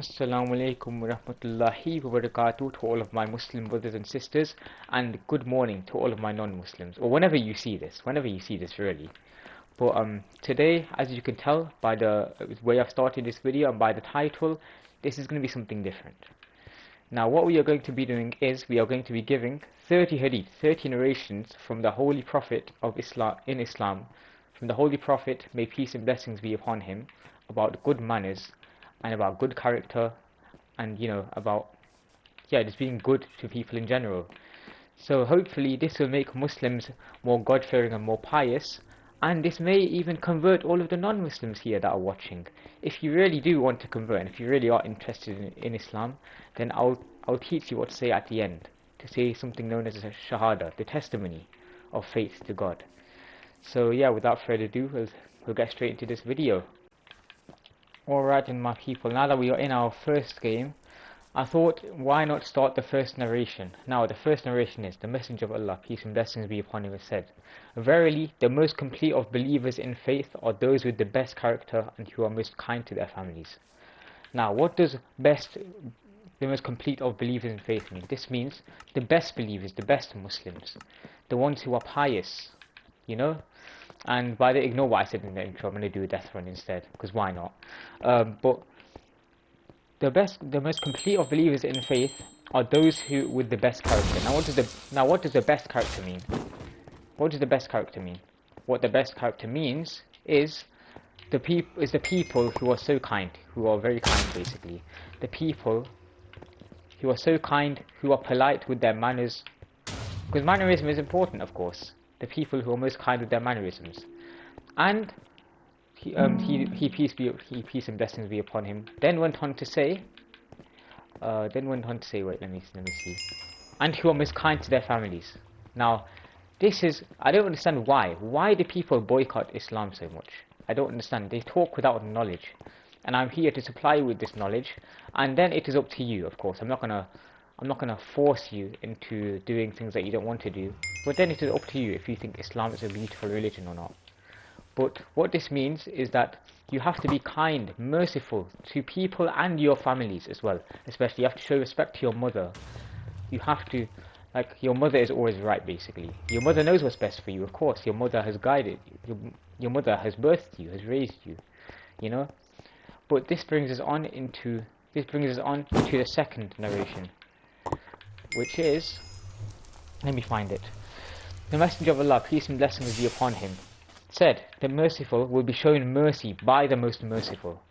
Assalamu alaikum wa rahmatullahi wa barakatuh to all of my Muslim brothers and sisters, and good morning to all of my non-Muslims, or whenever you see this really. But today, as you can tell by the way I've started this video and by the title, this is going to be something different. Now what we are going to be doing is we are going to be giving 30 hadith, 30 narrations from the Holy Prophet of Islam, from the Holy Prophet, may peace and blessings be upon him, about good manners and about good character, and about just being good to people in general. So hopefully this will make Muslims more God-fearing and more pious, and this may even convert all of the non-Muslims here that are watching. If you really do want to convert, and if you really are interested in Islam, then I'll teach you what to say at the end, to say something known as a shahada, the testimony of faith to God. So yeah, without further ado, we'll get straight into this video. Alright then my people, now that we are in our first game, I thought, why not start the first narration? Now the first narration is, the Messenger of Allah, peace and blessings be upon him, has said, "Verily, the most complete of believers in faith are those with the best character and who are most kind to their families." Now what does the most complete of believers in faith mean? This means the best believers, the best Muslims, the ones who are pious, and by the, ignore what I said in the intro, I'm going to do a death run instead, because why not? But the most complete of believers in faith are those who with the best character. Now what does the best character mean? What does the best character mean? What the best character means is the people who are so kind, who are very kind basically. The people who are so kind, who are polite with their manners, because mannerism is important, of course. The people who are most kind with their mannerisms, and he peace and blessings be upon him. Then went on to say, wait, let me see, and who are most kind to their families. Now, I don't understand why. Why do people boycott Islam so much? I don't understand. They talk without knowledge, and I'm here to supply you with this knowledge. And then it is up to you, of course. I'm not gonna force you into doing things that you don't want to do. But then it is up to you if you think Islam is a beautiful religion or not. But what this means is that you have to be kind, merciful to people and your families as well. Especially you have to show respect to your mother. You have to, your mother is always right basically. Your mother knows what's best for you, of course. Your mother has guided you. Your mother has birthed you, has raised you, But this brings us on to the second narration, which is, let me find it. The Messenger of Allah, peace and blessings be upon him, said, "The merciful will be shown mercy by the most merciful."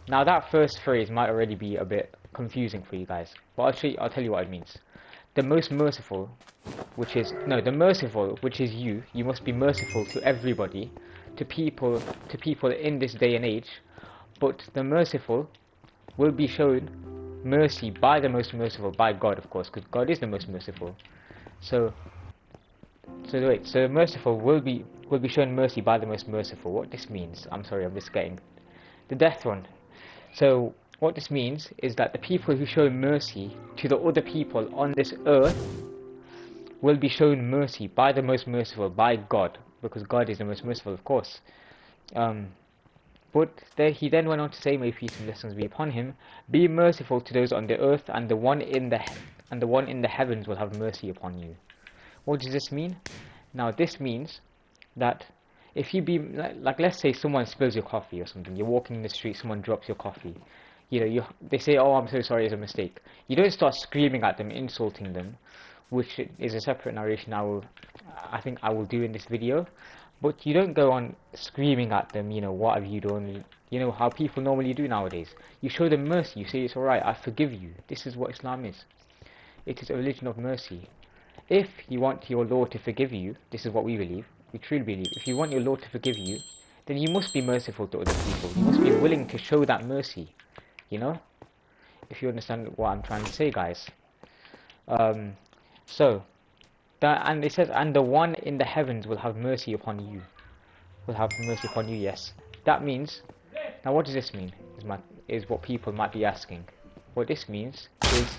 Now that first phrase might already be a bit confusing for you guys, but I'll tell you what it means. The most merciful, which is you. You must be merciful to everybody, to people in this day and age. But the merciful will be shown mercy by the most merciful, by God, of course, because God is the most merciful. So the merciful will be shown mercy by the most merciful. What this means, I'm sorry, I'm just getting the death run. So what this means is that the people who show mercy to the other people on this earth will be shown mercy by the most merciful, by God, because God is the most merciful, of course. But he then went on to say, may peace and blessings be upon him, "Be merciful to those on the earth, and the one in the heavens will have mercy upon you." What does this mean? Now this means that if you be let's say someone spills your coffee or something, you're walking in the street, someone drops your coffee, they say, "Oh, I'm so sorry, it's a mistake." You don't start screaming at them, insulting them, which is a separate narration I think I will do in this video. But you don't go on screaming at them, "What have you done?" How people normally do nowadays. You show them mercy. You say, "It's alright, I forgive you." This is what Islam is. It is a religion of mercy. If you want your Lord to forgive you, this is what we believe, we truly believe, if you want your Lord to forgive you, then you must be merciful to other people. You must be willing to show that mercy, if you understand what I'm trying to say, guys. And it says, "And the one in the heavens will have mercy upon you." Will have mercy upon you, yes. That means, now what does this mean, is what people might be asking. What this means is,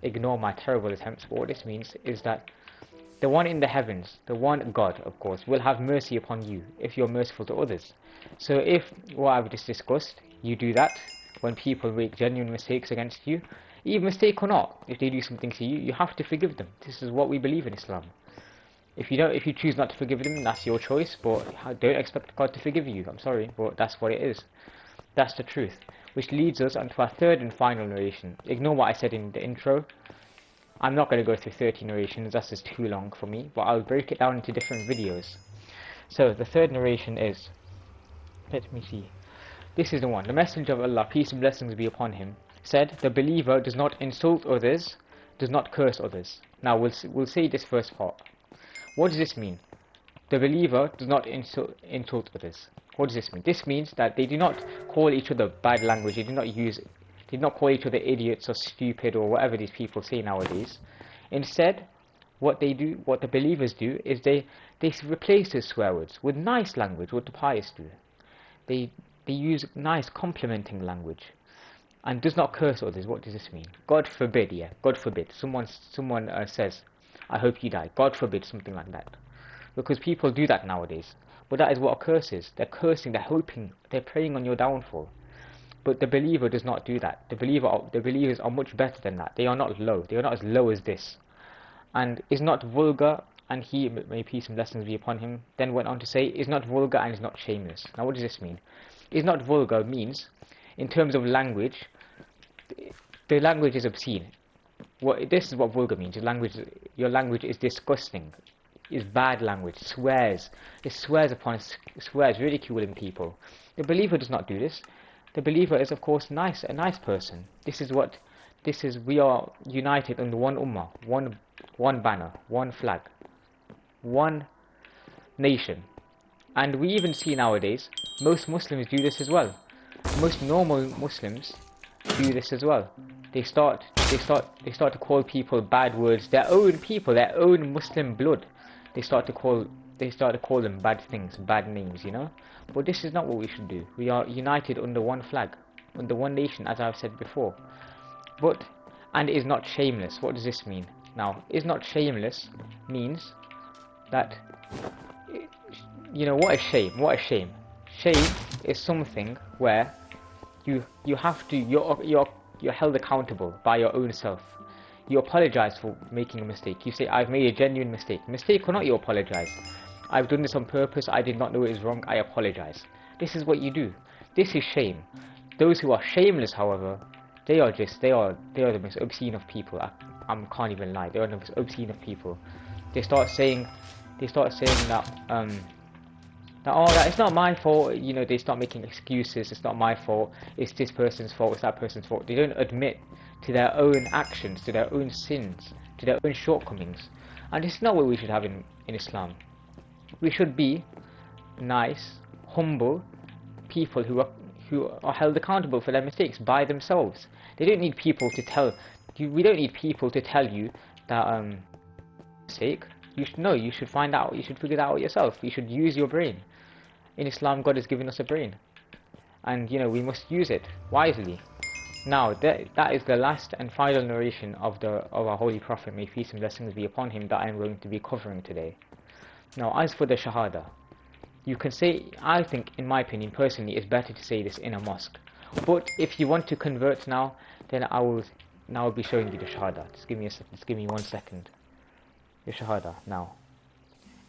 ignore my terrible attempts, but what this means is that the one in the heavens, the one God, of course, will have mercy upon you if you're merciful to others. So if what I've just discussed, you do that, when people make genuine mistakes against you, even mistake or not, if they do something to you, you have to forgive them. This is what we believe in Islam. If you choose not to forgive them, that's your choice, but don't expect God to forgive you. I'm sorry, but that's what it is. That's the truth. Which leads us onto our third and final narration. Ignore what I said in the intro. I'm not going to go through 30 narrations, that's just too long for me, but I'll break it down into different videos. So the third narration is, let me see. This is the one. The Messenger of Allah, peace and blessings be upon him, said, "The believer does not insult others, does not curse others." Now we'll say this first part. What does this mean? The believer does not insult others. What does this mean? This means that they do not call each other bad language. They do not call each other idiots or stupid or whatever these people say nowadays. Instead, what the believers do is they replace those swear words with nice language. What the pious do, they use nice complimenting language, and does not curse others. What does this mean? God forbid, yeah, God forbid. Someone says, "I hope you die." God forbid, something like that. Because people do that nowadays. But that is what a curse is. They're cursing, they're hoping, they're praying on your downfall. But the believer does not do that. The believers are much better than that. They are not low. They are not as low as this. And is not vulgar, and he, may peace and blessings be upon him, then went on to say, is not vulgar and is not shameless. Now what does this mean? Is not vulgar means, in terms of language, the language is obscene. This is what vulgar means. Your language is disgusting. Is bad language, swears. It swears, ridiculing people. The believer does not do this. The believer is, of course, a nice person. We are united under one ummah, one banner, one flag, one nation. And we even see nowadays, most Muslims do this as well. Most normal Muslims do this as well. They start to call people bad words, their own people, their own Muslim blood. They start to call them bad things, bad names, you know. But this is not what we should do. We are united under one flag, under one nation, as I've said before. And is not shameless. What does this mean? Now, is not shameless means that, you know, what a shame. What a shame. Shame is something where you're held accountable by your own self. You apologize for making a mistake. You say, "I've made a genuine mistake." Mistake or not, you apologize. "I've done this on purpose. I did not know it was wrong. I apologize." This is what you do. This is shame. Those who are shameless, however, they are the most obscene of people. I can't even lie. They are the most obscene of people. They start saying that it's not my fault. You know, they start making excuses. It's not my fault. It's this person's fault. It's that person's fault. They don't admit to their own actions, to their own sins, to their own shortcomings. And this is not what we should have in Islam. We should be nice, humble people who are held accountable for their mistakes by themselves. They don't need people to tell you. We don't need people to tell you that mistake. You should find out. You should figure that out yourself. You should use your brain. In Islam, God has given us a brain, and you know we must use it wisely. Now that is the last and final narration of our Holy Prophet, may peace and blessings be upon him, that I am going to be covering today. Now, as for the Shahada, you can say, I think, in my opinion, personally, it's better to say this in a mosque. But if you want to convert now, then I will be showing you the Shahada. Just give me a second. Just give me 1 second. The Shahada now.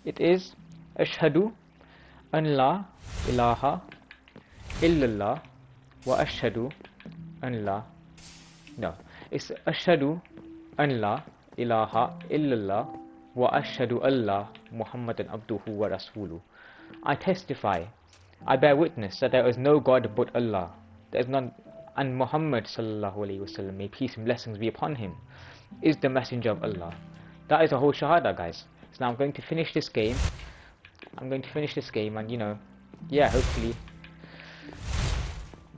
It is Ashhadu an la ilaha illallah wa ashhadu an la. No, it's Ashhadu an la ilaha illallah wa ashhadu Allah Muhammadan abduhu wa rasuluh. I testify, I bear witness that there is no God but Allah. There is none, and Muhammad sallallahu alaihi wasallam, may peace and blessings be upon him, is the messenger of Allah. That is a whole Shahada, guys. So now I'm going to finish this game. And you know, yeah, hopefully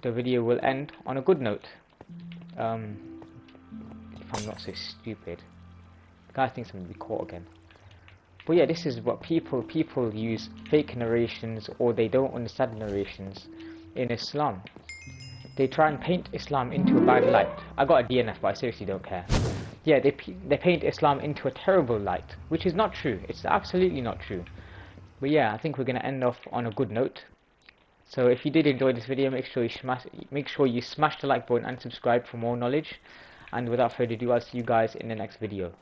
the video will end on a good note. If I'm not so stupid. The guy thinks I'm going to be caught again. But yeah, this is what people use fake narrations, or they don't understand narrations in Islam. They try and paint Islam into a bad light. I got a DNF, but I seriously don't care. Yeah, they paint Islam into a terrible light, which is not true. It's absolutely not true. But yeah, I think we're going to end off on a good note. So if you did enjoy this video, make sure you smash the like button and subscribe for more knowledge. And without further ado, I'll see you guys in the next video.